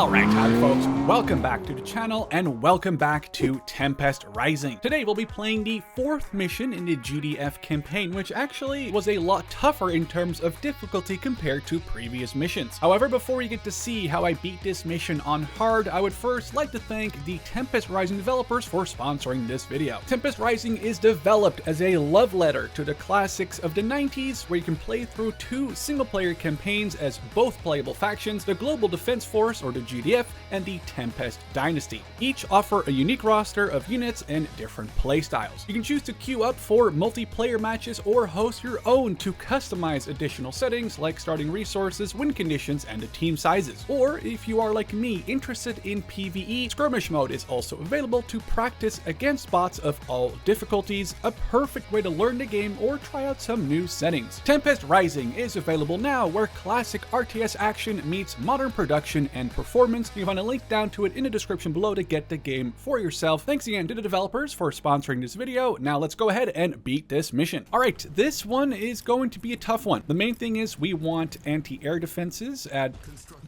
Alright, howdy folks, welcome back to the channel and welcome back to Tempest Rising. Today we'll be playing the 4th mission in the GDF campaign, which actually was a lot tougher in terms of difficulty compared to previous missions. However, before we get to see how I beat this mission on hard, I would first like to thank the Tempest Rising developers for sponsoring this video. Tempest Rising is developed as a love letter to the classics of the 90s, where you can play through 2 single-player campaigns as both playable factions, the Global Defense Force or the GDF, and the Tempest Dynasty. Each offer a unique roster of units and different playstyles. You can choose to queue up for multiplayer matches or host your own to customize additional settings like starting resources, win conditions, and the team sizes. Or if you are like me, interested in PvE, skirmish mode is also available to practice against bots of all difficulties, a perfect way to learn the game or try out some new settings. Tempest Rising is available now, where classic RTS action meets modern production and performance. You can find a link down to it in the description below to get the game for yourself. Thanks again to the developers for sponsoring this video. Now let's go ahead and beat this mission. Alright, this one is going to be a tough one. The main thing is we want anti-air defenses at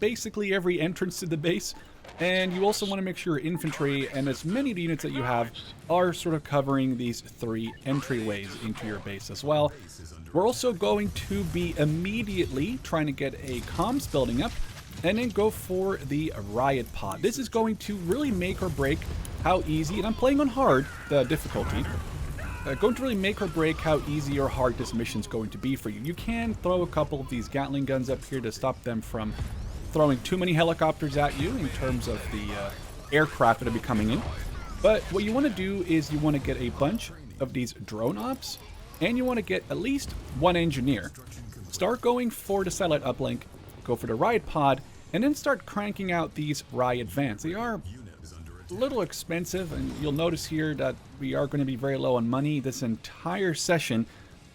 basically every entrance to the base. And you also want to make sure your infantry and as many of the units that you have are sort of covering these 3 entryways into your base as well. We're also going to be immediately trying to get a comms building up and then go for the Riot Pod. This is going to really make or break how easy, and I'm playing on hard, the difficulty, going to really make or break how easy or hard this mission's going to be for you. You can throw a couple of these Gatling guns up here to stop them from throwing too many helicopters at you in terms of the aircraft that will be coming in. But what you want to do is you want to get a bunch of these drone ops, and you want to get at least 1 engineer. Start going for the satellite uplink, go for the Riot Pod, and then start cranking out these Riot Vans. They are a little expensive, and you'll notice here that we are going to be very low on money this entire session.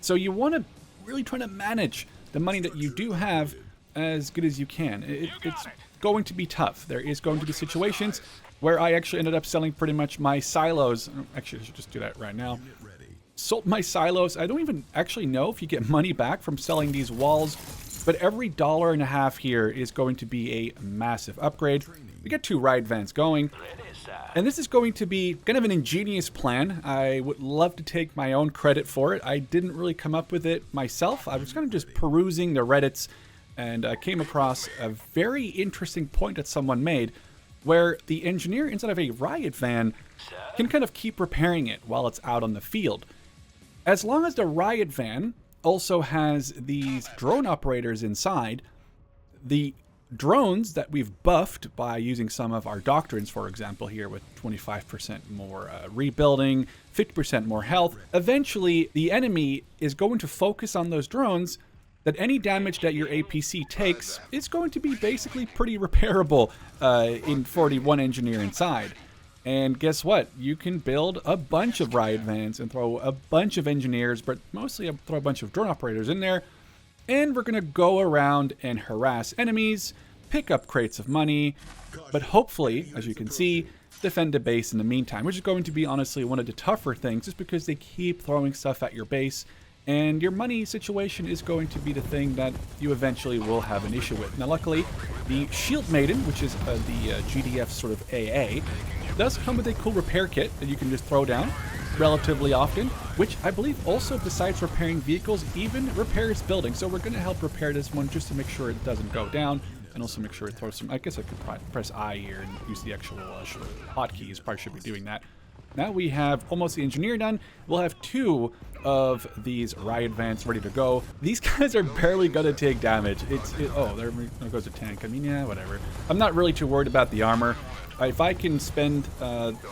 So you want to really try to manage the money that you do have as good as you can. It's going to be tough. There is going to be situations where I actually ended up selling pretty much my silos. Actually, I should just do that right now. Sold my silos. I don't even actually know if you get money back from selling these walls, but every $1.50 here is going to be a massive upgrade. We get 2 Riot Vans going, and this is going to be kind of an ingenious plan. I would love to take my own credit for it. I didn't really come up with it myself. I was kind of just perusing the Reddits, and I came across a very interesting point that someone made, where the engineer inside of a Riot Van can kind of keep repairing it while it's out on the field. As long as the Riot Van also has these drone operators inside, the drones that we've buffed by using some of our doctrines, for example here with 25% more rebuilding, 50% more health, eventually the enemy is going to focus on those drones, that any damage that your APC takes is going to be basically pretty repairable in 41 engineer inside. And guess what? You can build a bunch of Riot Vans and throw a bunch of engineers, but mostly throw a bunch of drone operators in there. And we're going to go around and harass enemies, pick up crates of money, but hopefully, as you can see, defend the base in the meantime, which is going to be honestly one of the tougher things, just because they keep throwing stuff at your base. And your money situation is going to be the thing that you eventually will have an issue with. Now luckily, the Shield Maiden, which is the GDF sort of AA, does come with a cool repair kit that you can just throw down relatively often, which I believe also, besides repairing vehicles, even repairs buildings. So we're going to help repair this one just to make sure it doesn't go down, and also make sure it throws some. I guess I could probably press I here and use the actual hotkeys. Probably should be doing that. Now we have almost the engineer done. We'll have 2 of these Riot Vans ready to go. These guys are barely gonna take damage. Oh, there goes a tank. I mean, yeah, whatever. I'm not really too worried about the armor. If I can spend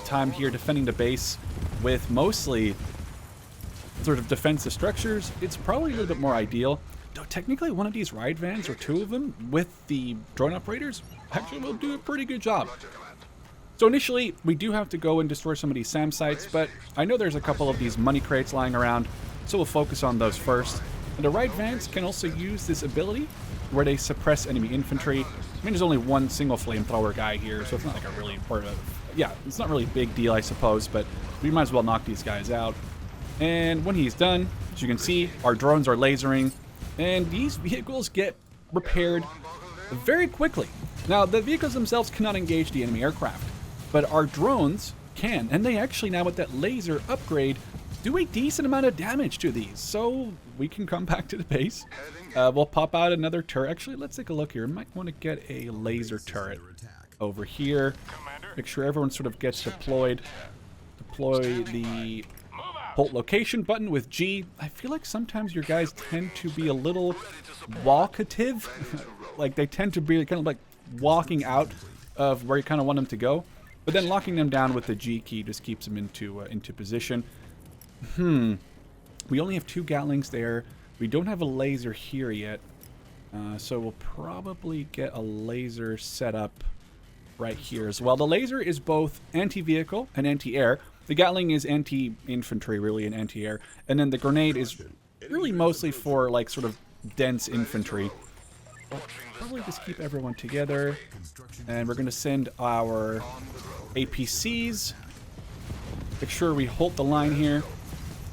time here defending the base with mostly sort of defensive structures, it's probably a little bit more ideal. Though technically one of these Riot Vans, or 2 of them, with the drone operators, actually will do a pretty good job. So initially, we do have to go and destroy some of these SAM sites, but I know there's a couple of these money crates lying around, so we'll focus on those first. And the Riot Vans can also use this ability where they suppress enemy infantry. I mean, there's only 1 single flamethrower guy here, so it's not like a really important, yeah, it's not really a big deal, I suppose, but we might as well knock these guys out. And when he's done, as you can see, our drones are lasering, and these vehicles get repaired very quickly. Now, the vehicles themselves cannot engage the enemy aircraft, but our drones can, and they actually now with that laser upgrade do a decent amount of damage to these, so we can come back to the base. We'll pop out another turret. Actually, let's take a look here. Might want to get a laser turret over here. Make sure everyone sort of gets deployed. Deploy the hold location button with G. I feel like sometimes your guys tend to be a little walkative. Like they tend to be kind of like walking out of where you kind of want them to go. But then locking them down with the G key just keeps them into position. We only have 2 Gatlings there. We don't have a laser here yet. So we'll probably get a laser set up right here as well. The laser is both anti-vehicle and anti-air. The Gatling is anti-infantry, really, and anti-air. And then the grenade is really mostly for, like, sort of dense infantry. We'll probably just keep everyone together. And we're going to send our APCs. Make sure we hold the line here.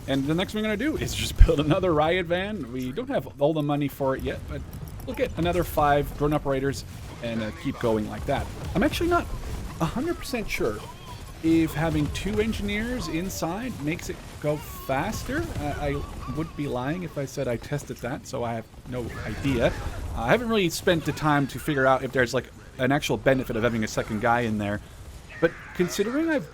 And the next thing we're going to do is just build another Riot Van. We don't have all the money for it yet, but we'll get another 5 drone operators and keep going like that. I'm actually not 100% sure if having 2 engineers inside makes it go faster. I would be lying if I said I tested that, so I have no idea. I haven't really spent the time to figure out if there's like an actual benefit of having a second guy in there. But considering I've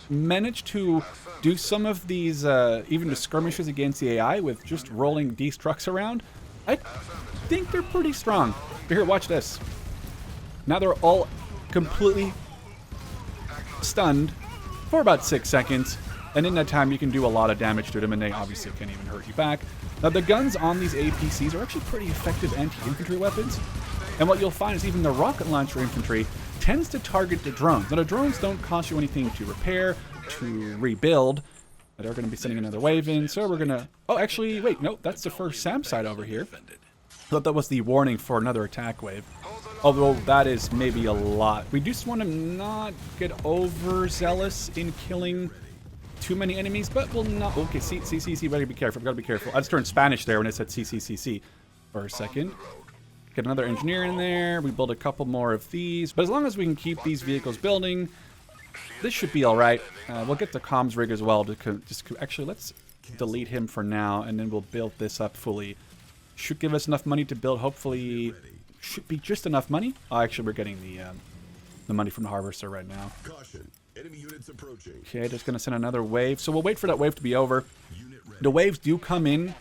managed to do some of these, even the skirmishes against the AI with just rolling these trucks around, I think they're pretty strong. But here, watch this. Now they're all completely stunned for about 6 seconds, and in that time you can do a lot of damage to them, and they obviously can't even hurt you back. Now the guns on these APCs are actually pretty effective anti-infantry weapons, and what you'll find is even the rocket launcher infantry tends to target the drones. Now the drones don't cost you anything to repair, to rebuild. They're going to be sending another wave in, so we're going to... Oh, actually, wait, no, that's the first SAM site over here. I thought that was the warning for another attack wave. Although that is maybe a lot. We just want to not get overzealous in killing too many enemies, but we'll not... Okay, CCCC, better be careful, gotta be careful. I just turned Spanish there when I said CCCC for a second. Get another engineer in there. We build a couple more of these. But as long as we can keep these vehicles building, this should be alright. We'll get the comms rig as well. Actually, let's delete him for now, and then we'll build this up fully. Should give us enough money to build, hopefully... Should be just enough money. Oh, actually, we're getting the money from the harvester right now. Caution, enemy units approaching. Okay, just gonna send another wave. So we'll wait for that wave to be over. The waves do come in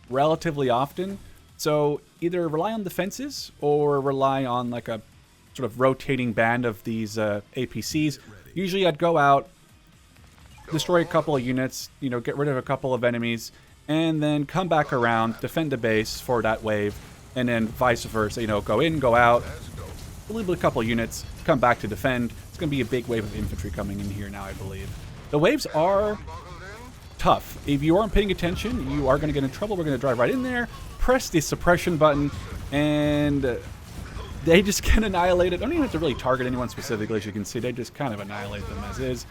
relatively often, so either rely on defenses or rely on like a sort of rotating band of these APCs. Usually, I'd go out, destroy a couple of units, you know, get rid of a couple of enemies, and then come back around, defend the base for that wave. And then vice versa, you know, go in, go out, leave a couple units, come back to defend. It's going to be a big wave of infantry coming in here now, I believe. The waves are tough. If you aren't paying attention, you are going to get in trouble. We're going to drive right in there, press the suppression button, and they just get annihilated. I don't even have to really target anyone specifically, as you can see. They just kind of annihilate them as is.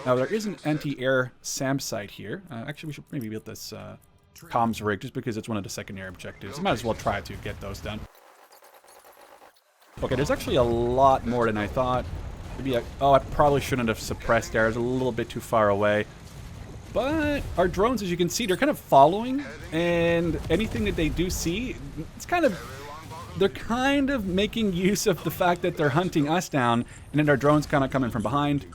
Now, there is an anti-air SAM site here. Actually, we should maybe build this... comms rig, just because it's one of the secondary objectives. Might as well try to get those done. Okay, there's actually a lot more than I thought. Maybe oh, I probably shouldn't have suppressed there. I was a little bit too far away. But our drones, as you can see, they're kind of following, and anything that they do see, it's kind of... They're kind of making use of the fact that they're hunting us down, and then our drones kind of coming from behind.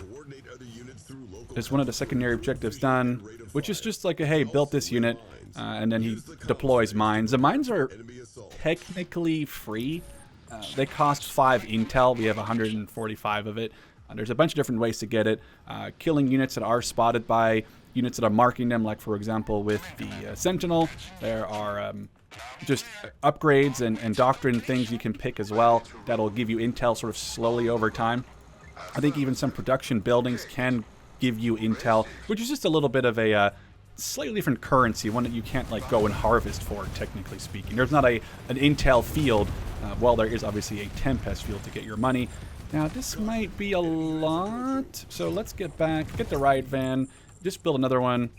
There's one of the secondary objectives done, which is just like a, hey, built this unit, and then he deploys mines. The mines are technically free. They cost 5 intel. We have 145 of it. There's a bunch of different ways to get it. Killing units that are spotted by units that are marking them, like for example with the Sentinel. There are just upgrades and Doctrine things you can pick as well that'll give you intel sort of slowly over time. I think even some production buildings can give you intel, which is just a little bit of a slightly different currency, one that you can't like go and harvest for, technically speaking. There's not an intel field, while there is obviously a Tempest field to get your money. Now this might be a lot, so let's get back, get the Riot Van, just build another one,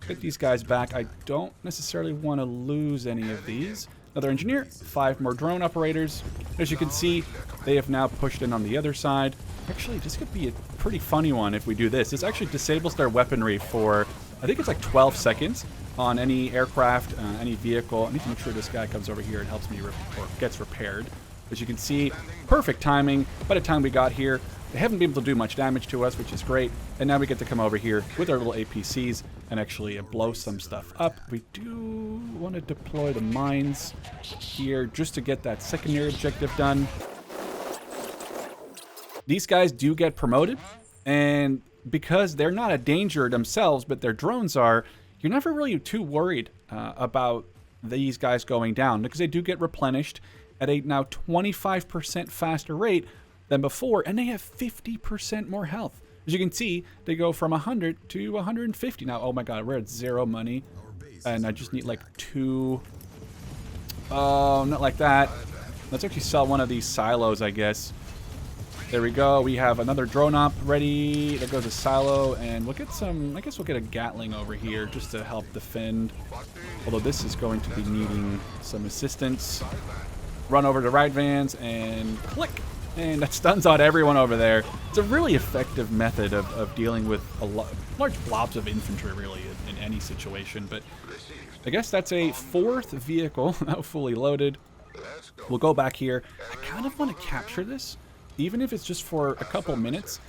get these guys back. I don't necessarily want to lose any of these. another engineer, 5 more drone operators. As you can see, they have now pushed in on the other side. Actually, this could be a pretty funny one if we do this. This actually disables their weaponry for, I think it's like 12 seconds on any aircraft, any vehicle. I need to make sure this guy comes over here and helps me or gets repaired. As you can see, perfect timing. By the time we got here, they haven't been able to do much damage to us, which is great. And now we get to come over here with our little APCs and actually blow some stuff up. We do want to deploy the mines here just to get that secondary objective done. These guys do get promoted, and because they're not a danger themselves, but their drones are, you're never really too worried about these guys going down, because they do get replenished at a now 25% faster rate than before, and they have 50% more health. As you can see, they go from 100 to 150. Now, oh my god, we're at 0 money, and I just need like 2. Oh, not like that. Let's actually sell one of these silos, I guess. There we go. We have another drone op ready. There goes a silo, and we'll get some, I guess we'll get a Gatling over here just to help defend. Although this is going to be needing some assistance. Run over to Riot Vans and click. And that stuns out everyone over there. It's a really effective method of dealing with large blobs of infantry, really, in any situation. But I guess that's a 4th vehicle, now fully loaded. We'll go back here. I kind of want to capture this, even if it's just for a couple minutes.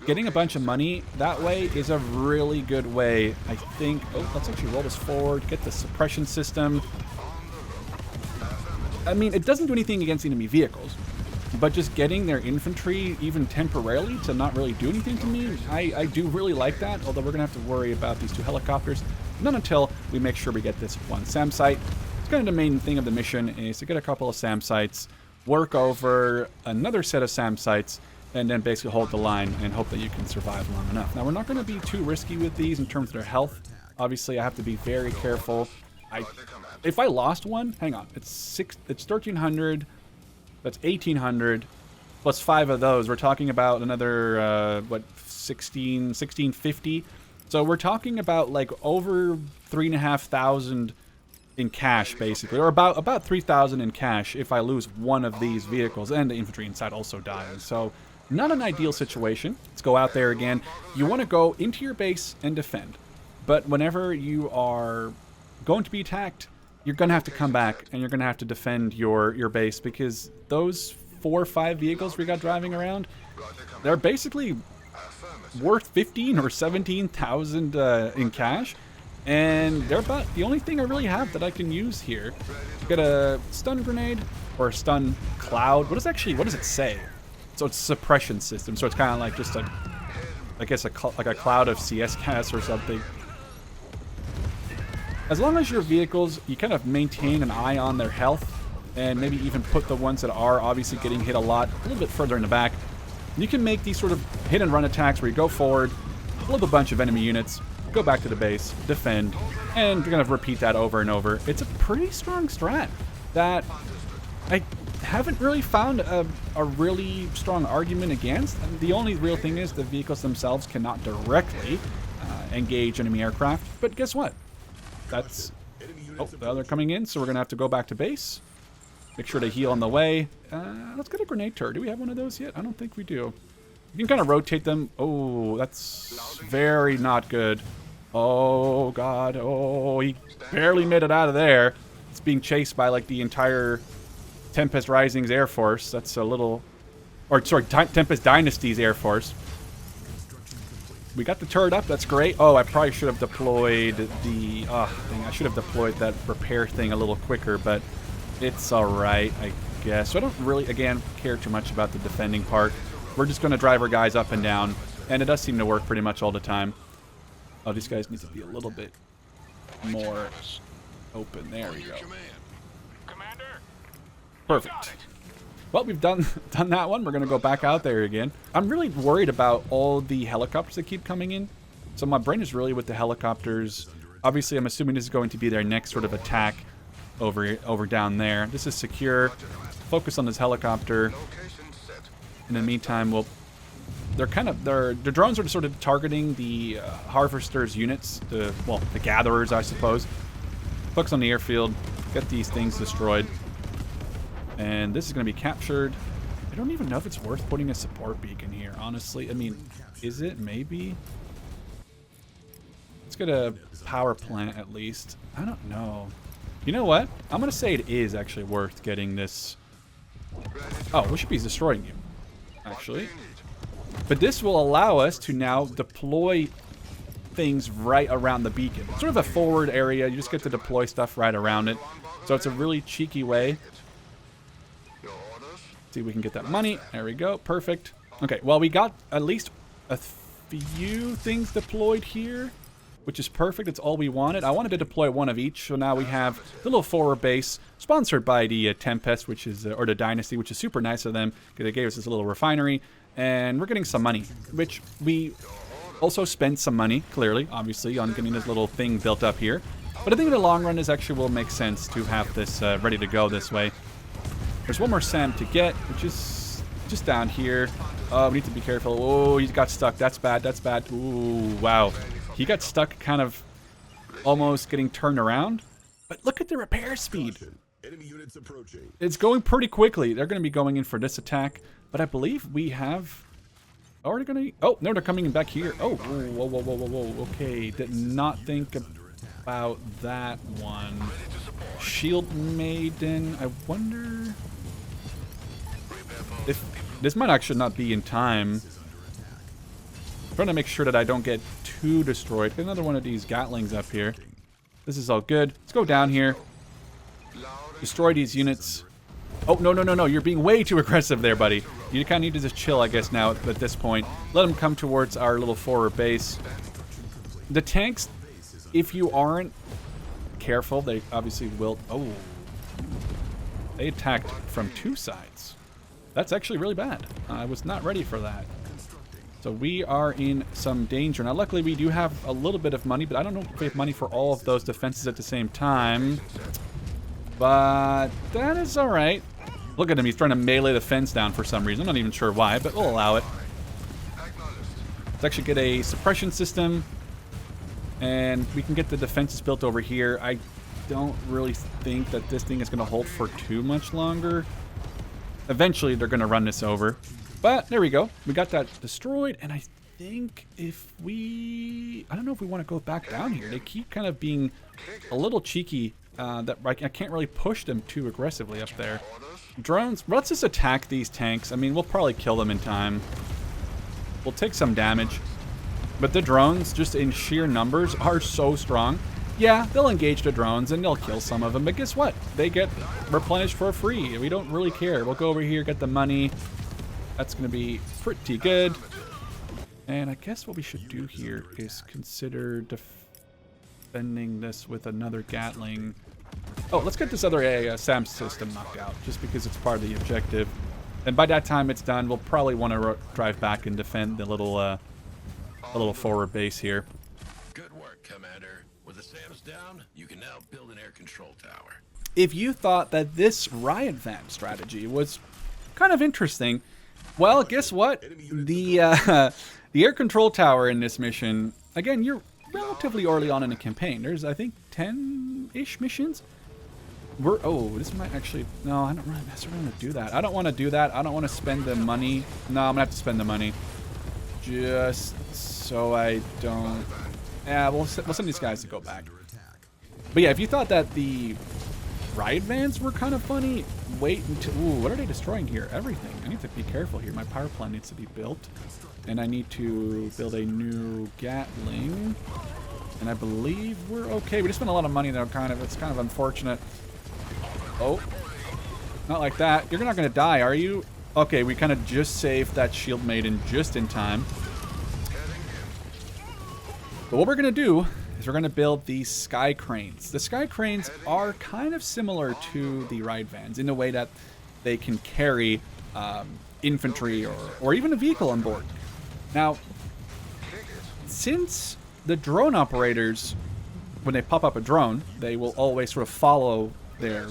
Getting a bunch of money that way is a really good way, I think. Oh, let's actually roll this forward, get the suppression system. I mean, it doesn't do anything against enemy vehicles, but just getting their infantry, even temporarily, to not really do anything to me, I do really like that, although we're going to have to worry about these 2 helicopters. Not until we make sure we get this 1 SAM site. It's kind of the main thing of the mission is to get a couple of SAM sites, work over another set of SAM sites, and then basically hold the line and hope that you can survive long enough. Now, we're not going to be too risky with these in terms of their health. Obviously, I have to be very careful. If I lost one, hang on, it's 1,300, that's 1,800, plus 5 of those. We're talking about another, what, 1,650? So we're talking about like over 3,500 in cash, basically, or about 3,000 in cash if I lose one of these vehicles, and the infantry inside also dies. So not an ideal situation. Let's go out there again. You want to go into your base and defend, but whenever you are going to be attacked, you're going to have to come back and you're going to have to defend your base, because those 4 or 5 vehicles we got driving around, they're basically worth 15 or 17,000 in cash, and they're about the only thing I really have that I can use here. Get a stun grenade or a stun cloud. What does it say? So it's a suppression system, so it's kind of like just a, I guess like a cloud of CS gas or something. As long as your vehicles, you kind of maintain an eye on their health, and maybe even put the ones that are obviously getting hit a little bit further in the back, you can make these sort of hit and run attacks where you go forward, blow up a bunch of enemy units, go back to the base, defend, and you're going to repeat that over and over. It's a pretty strong strat that I haven't really found a really strong argument against. The only real thing is the vehicles themselves cannot directly engage enemy aircraft, but guess what? That's... Oh, they're coming in, so we're going to have to go back to base. Make sure to heal on the way. Let's get a grenade turret. Do we have one of those yet? I don't think we do. You can kind of rotate them. Oh, that's very not good. Oh, God. Oh, he barely made it out of there. It's being chased by, like, the entire Tempest Rising's Air Force. That's a little... Or, sorry, Tempest Dynasty's Air Force. We got the turret up. That's great. Oh, I probably should have deployed the... thing. I should have deployed that repair thing a little quicker, but it's alright, I guess. So I don't really, again, care too much about the defending part. We're just going to drive our guys up and down, and it does seem to work pretty much all the time. Oh, these guys need to be a little bit more open. There we go. Perfect. Well, we've done that one. We're going to go back out there again. I'm really worried about all the helicopters that keep coming in. So my brain is really with the helicopters. Obviously, I'm assuming this is going to be their next sort of attack over down there. This is secure. Focus on this helicopter. In the meantime, their drones are sort of targeting the harvesters units, the gatherers, I suppose. Focus on the airfield. Get these things destroyed. And this is going to be captured. I don't even know if it's worth putting a support beacon here, honestly. I mean, is it? Maybe. Let's get a power plant at least. I don't know. You know what? I'm going to say it is actually worth getting this. Oh, we should be destroying you, actually. But this will allow us to now deploy things right around the beacon. Sort of a forward area. You just get to deploy stuff right around it. So it's a really cheeky way. See if we can get that money. There we go. Perfect. Okay, well, we got at least a few things deployed here, which is perfect. It's all we wanted. I wanted to deploy one of each, so now we have the little forward base sponsored by the Tempest, which is, or the Dynasty, which is super nice of them because they gave us this little refinery, and we're getting some money, which we also spent some money, clearly, obviously, on getting this little thing built up here. But I think in the long run, this actually will make sense to have this ready to go this way. There's one more SAM to get, which is just down here. We need to be careful. Oh, he got stuck. That's bad. That's bad. Ooh, wow. He got stuck kind of almost getting turned around. But look at the repair speed. Enemy units approaching. It's going pretty quickly. They're going to be going in for this attack. But I believe we have... Oh, are they going to... Oh, no, they're coming in back here. Oh, whoa, whoa, whoa, whoa, whoa. Okay, did not think about that one. Shield Maiden. I wonder... if this might actually not be in time. I'm trying to make sure that I don't get too destroyed. Get another one of these Gatlings up here. This is all good. Let's go down here. Destroy these units. Oh, no, no, no, no. You're being way too aggressive there, buddy. You kind of need to just chill, I guess, now at this point. Let them come towards our little forward base. The tanks, if you aren't careful, they obviously will... Oh. They attacked from two sides. That's actually really bad. I was not ready for that. So we are in some danger. Now, luckily, we do have a little bit of money, but I don't know if we have money for all of those defenses at the same time. But that is all right. Look at him. He's trying to melee the fence down for some reason. I'm not even sure why, but we'll allow it. Let's actually get a suppression system, and we can get the defenses built over here. I don't really think that this thing is going to hold for too much longer. Eventually, they're going to run this over. But there we go. We got that destroyed. And I think if we... I don't know if we want to go back down here. They keep kind of being a little cheeky. That I can't really push them too aggressively up there. Drones. Let's just attack these tanks. I mean, we'll probably kill them in time. We'll take some damage. But the drones, just in sheer numbers, are so strong. Yeah, they'll engage the drones and they'll kill some of them, but guess what? They get replenished for free. We don't really care. We'll go over here, get the money. That's going to be pretty good. And I guess what we should do here is consider defending this with another Gatling. Oh, let's get this other SAM system knocked out, just because it's part of the objective. And by that time it's done, we'll probably want to drive back and defend the little forward base here. Good work, Commander. With the SAMs down, you can now build an air control tower. If you thought that this Riot Van strategy was kind of interesting, well, guess what? The air control tower in this mission, again, you're relatively early on in the campaign. There's, I think, 10-ish missions. Oh, this might actually... No, I don't really want to do that. I don't want to do that. I don't want to spend the money. No, I'm going to have to spend the money. Just so I don't... Yeah, we'll send these guys to go back. But yeah, if you thought that the Riot Vans were kind of funny, wait until... Ooh, what are they destroying here? Everything. I need to be careful here. My power plant needs to be built. And I need to build a new Gatling. And I believe we're okay. We just spent a lot of money, though, kind of. It's kind of unfortunate. Oh. Not like that. You're not going to die, are you? Okay, we kind of just saved that Shield Maiden just in time. But what we're going to do is we're going to build these Skycranes. The Skycranes are kind of similar to the Riot Vans in the way that they can carry infantry or even a vehicle on board. Now, since the drone operators, when they pop up a drone, they will always sort of follow their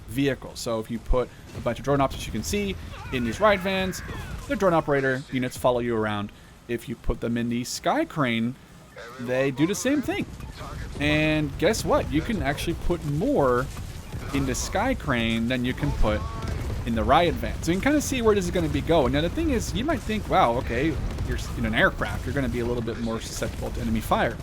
vehicle. So if you put a bunch of drone ops, as you can see, in these Riot Vans, the drone operator units follow you around. If you put them in the Skycrane, they do the same thing. And guess what? You can actually put more into Skycrane than you can put in the Riot Van. So you can kind of see where this is going to be going. Now the thing is, you might think, wow, okay, you're in an aircraft, you're going to be a little bit more susceptible to enemy fire.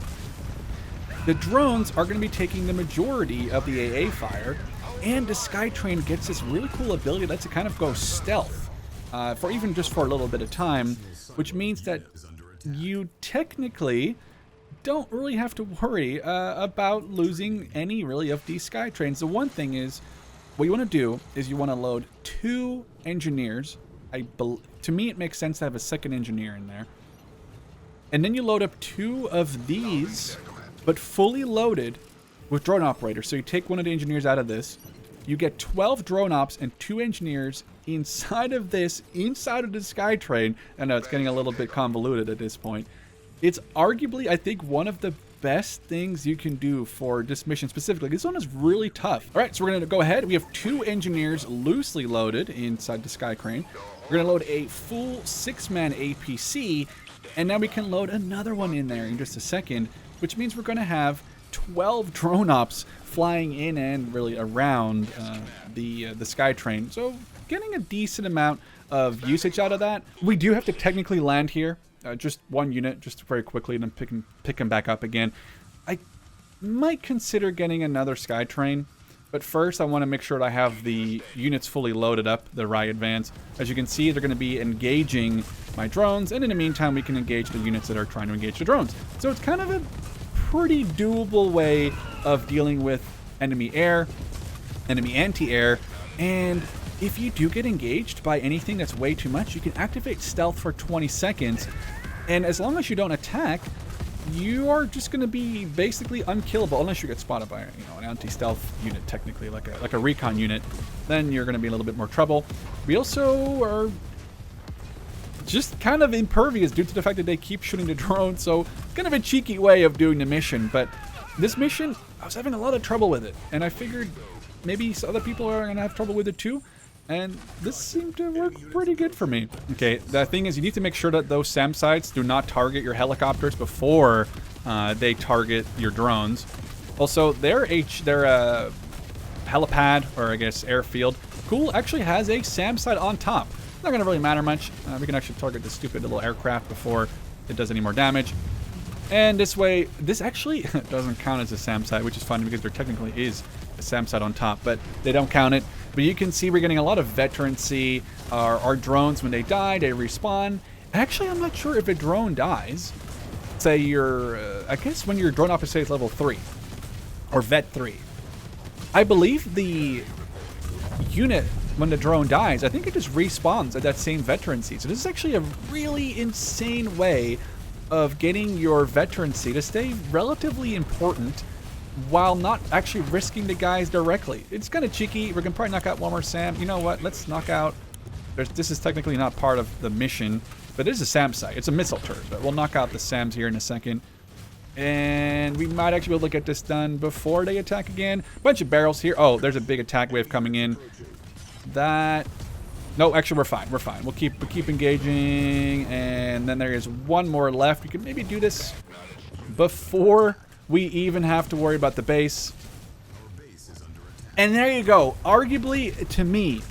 The drones are going to be taking the majority of the AA fire, and the Skycrane gets this really cool ability that lets it kind of go stealth, for even just for a little bit of time, which means that you technically don't really have to worry about losing any really of these Skycranes. The one thing is, what you want to do is you want to load 2 engineers. To me, it makes sense to have a second engineer in there. And then you load up 2 of these, but fully loaded with drone operators. So you take one of the engineers out of this. You get 12 drone ops and 2 engineers inside of this, inside of the Skycrane. I know it's getting a little bit convoluted at this point. It's arguably, I think, one of the best things you can do for this mission specifically. This one is really tough. All right, so we're going to go ahead. We have 2 engineers loosely loaded inside the Skycrane. We're going to load a full 6-man APC, and now we can load another one in there in just a second, which means we're going to have 12 drone ops flying in and really around the Skycrane. So getting a decent amount of usage out of that. We do have to technically land here. Just 1 unit, just very quickly, and then pick him back up again. I might consider getting another Skycrane, but first I want to make sure that I have the units fully loaded up, the Riot Vans. As you can see, they're going to be engaging my drones, and in the meantime, we can engage the units that are trying to engage the drones. So it's kind of a pretty doable way of dealing with enemy air, enemy anti-air, and if you do get engaged by anything that's way too much, you can activate stealth for 20 seconds, and as long as you don't attack, you are just going to be basically unkillable unless you get spotted by, an anti-stealth unit, technically, like a recon unit. Then you're going to be in a little bit more trouble. We also are just kind of impervious due to the fact that they keep shooting the drone, so kind of a cheeky way of doing the mission. But this mission, I was having a lot of trouble with it, and I figured maybe other people are going to have trouble with it too. And this seemed to work pretty good for me. Okay, the thing is, you need to make sure that those SAM sites do not target your helicopters before they target your drones. Also, their helipad, or I guess airfield, actually has a SAM site on top. Not going to really matter much. We can actually target this stupid little aircraft before it does any more damage. And this way, this actually doesn't count as a SAM site, which is funny because there technically is a SAM site on top, but they don't count it. But you can see we're getting a lot of veterancy. Our drones, when they die, they respawn. Actually, I'm not sure if a drone dies. Say I guess when your drone officer is level 3 or vet 3. I believe the unit, when the drone dies, I think it just respawns at that same veterancy. So this is actually a really insane way of getting your veterancy to stay relatively important while not actually risking the guys directly. It's kind of cheeky. We're going to probably knock out one more SAM. You know what? Let's knock out... This is technically not part of the mission, but it is a SAM site. It's a missile turret, but we'll knock out the SAMs here in a second. And we might actually be able to get this done before they attack again. Bunch of barrels here. Oh, there's a big attack wave coming in. No, actually, we're fine. We're fine. We'll keep engaging, and then there is one more left. We can maybe do this before we even have to worry about the base. And there you go. Arguably, to me,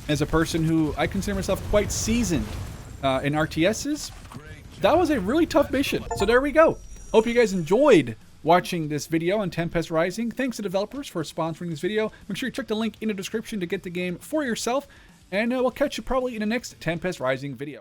as a person who I consider myself quite seasoned in RTSs, that was a really tough mission. So there we go. Hope you guys enjoyed watching this video on Tempest Rising. Thanks to developers for sponsoring this video. Make sure you check the link in the description to get the game for yourself. And we'll catch you probably in the next Tempest Rising video.